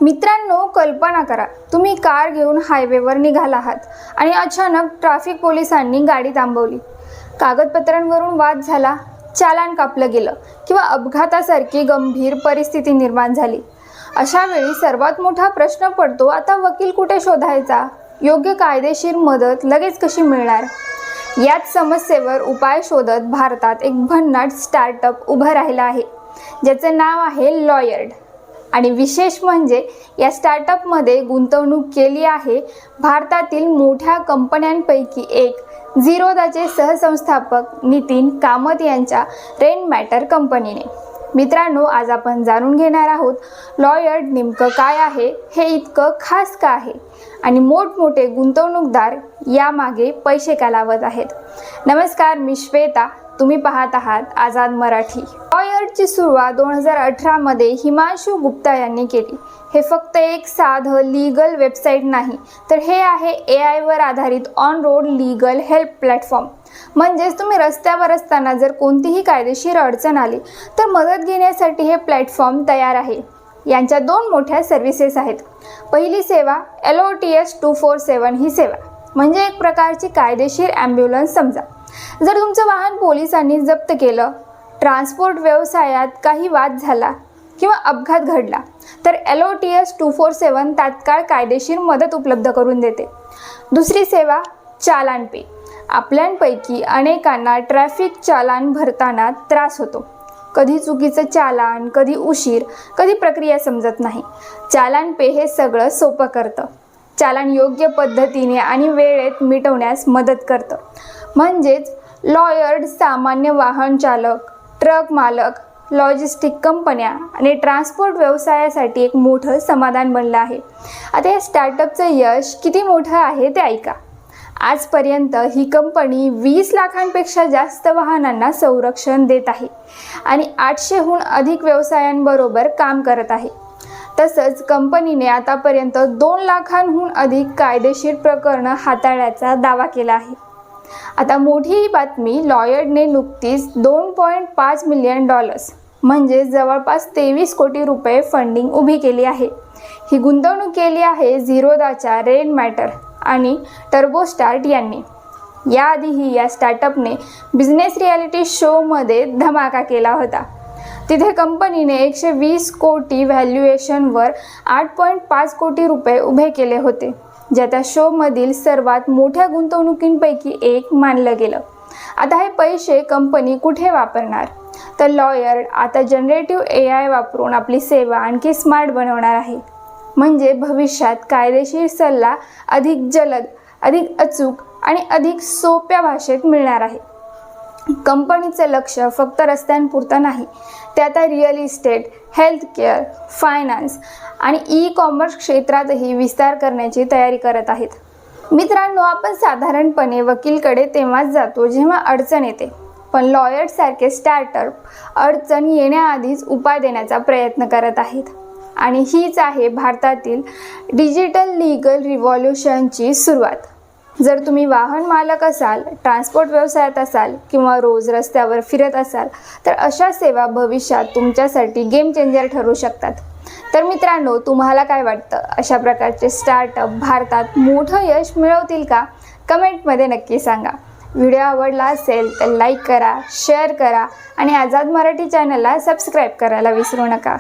मित्रांनो, कल्पना करा, तुम्ही कार घेऊन हायवेवर निघाला आहात आणि अचानक ट्रॅफिक पोलिसांनी गाडी थांबवली. कागदपत्रांवरून वाद झाला, चालान कापलं गेलं किंवा अपघातासारखी गंभीर परिस्थिती निर्माण झाली. अशा वेळी सर्वात मोठा प्रश्न पडतो, आता वकील कुठे शोधायचा? योग्य कायदेशीर मदत लगेच कशी मिळणार? याच समस्येवर उपाय शोधत भारतात एक भन्नाट स्टार्टअप उभं राहिलं आहे, ज्याचे नाव आहे लॉयर्ड. आणि विशेष म्हणजे या स्टार्टअपमध्ये गुंतवणूक केली आहे भारतातील मोठ्या कंपन्यांपैकी एक झिरोदाचे सहसंस्थापक नितीन कामत यांच्या रेनमॅटर कंपनीने. मित्रांनो, आज आपण जाणून घेणार आहोत लॉयर्ड नेमकं काय आहे, हे इतकं खास का आहे आणि मोठमोठे गुंतवणूकदार यामागे पैसे का लावत आहेत. नमस्कार, मी श्वेता, तुम्ही पाहत आहात आझाद मराठी. लॉयर्डची सुरुवात 2018 मध्ये हिमांशु गुप्ता यांनी केली. हे फक्त एक साधं लीगल वेबसाईट नाही, तर हे आहे AI वर आधारित on road legal help platform. म्हणजेच तुम्ही रस्त्यावर असताना जर कोणतीही कायदेशीर अडचण आली तर मदत घेण्यासाठी हे प्लॅटफॉर्म तयार आहे. यांच्या दोन मोठ्या सर्व्हिसेस आहेत. पहिली सेवा LOTS 247 ही सेवा म्हणजे एक प्रकारची कायदेशीर ॲम्ब्युलन्स. समजा जर तुमचं वाहन पोलिसांनी जप्त केलं, ट्रान्सपोर्ट व्यवसायात काही वाद झाला किंवा अपघात घडला, तर LOTS 247 तात्काळ कायदेशीर मदत उपलब्ध करून देते. दुसरी सेवा चालान पे. आपल्यापैकी अनेकांना ट्रॅफिक चालान भरताना त्रास होतो. कधी चुकीचं चालान, कधी उशीर, कधी प्रक्रिया समजत नाही. चालान पे हे सगळं सोपं करतं. चालान योग्य पद्धतीने आणि वेळेत मिटवण्यास मदत करतं. म्हणजेच लॉयर्ड सामान्य वाहन चालक, ट्रक मालक, लॉजिस्टिक कंपन्या आणि ट्रान्सपोर्ट व्यवसायासाठी एक मोठं समाधान बनलं आहे. आता या स्टार्टअपचं यश किती मोठं आहे ते ऐका. आजपर्यंत ही कंपनी 20 लाखांपेक्षा जास्त वाहनांना संरक्षण देत आहे आणि 800हून अधिक व्यवसायांबरोबर काम करत आहे. तसंच कंपनीने आतापर्यंत 2 लाखांहून अधिक कायदेशीर प्रकरणं हाताळल्याचा दावा केला आहे. आता मोठी बातमी, लॉयर्डने नुकतीच $2.5 मिलियन म्हणजे जवळपास 23 कोटी रुपये फंडिंग उभी केली आहे. ही गुंतवणूक केली आहे झिरोदाच्या रेनमॅटर आणि टर्बोस्टार्ट यांनी. याआधीही या स्टार्टअपने बिझनेस रियालिटी शोमध्ये धमाका केला होता. तिथे कंपनीने 120 कोटी व्हॅल्युएशनवर 8.5 कोटी रुपये उभे केले होते, ज्या त्या शोमधील सर्वात मोठ्या गुंतवणुकींपैकी एक मानलं गेलं. आता हे पैसे कंपनी कुठे वापरणार? तर लॉयर्ड आता जनरेटिव्ह AI वापरून आपली सेवा आणखी स्मार्ट बनवणार आहे. म्हणजे भविष्यात कायदेशीर सल्ला अधिक जलद, अधिक अचूक आणि अधिक सोप्या भाषेत मिळणार आहे. कंपनीचं लक्ष फक्त रस्त्यांपुरतं नाही, ते आता रिअल इस्टेट, हेल्थकेअर, फायनान्स आणि ई-कॉमर्स क्षेत्रातही विस्तार करण्याची तयारी करत आहेत. मित्रांनो, आपण साधारणपणे वकीलकडे तेव्हाच जातो जेव्हा अडचण येते, पण लॉयर्डसारखे स्टार्टअप अडचण येण्याआधीच उपाय देण्याचा प्रयत्न करत आहेत. आणि हीच आहे भारतातील डिजिटल लीगल रिव्हॉल्यूशनची सुरुवात. जर तुम्ही वाहन मालक असाल, ट्रान्सपोर्ट व्यवसायात असाल किंवा रोज रस्त्यावर फिरत असाल, तर अशा सेवा भविष्यात तुमच्यासाठी गेम चेंजर ठरू शकतात. तर मित्रांनो, तुम्हाला काय वाटतं, अशा प्रकारचे स्टार्टअप भारतात मोठं यश मिळवतील का? कमेंटमध्ये नक्की सांगा. व्हिडिओ आवडला असेल तर लाईक करा, शेअर करा आणि आझाद मराठी चॅनलला सबस्क्राईब करायला विसरू नका.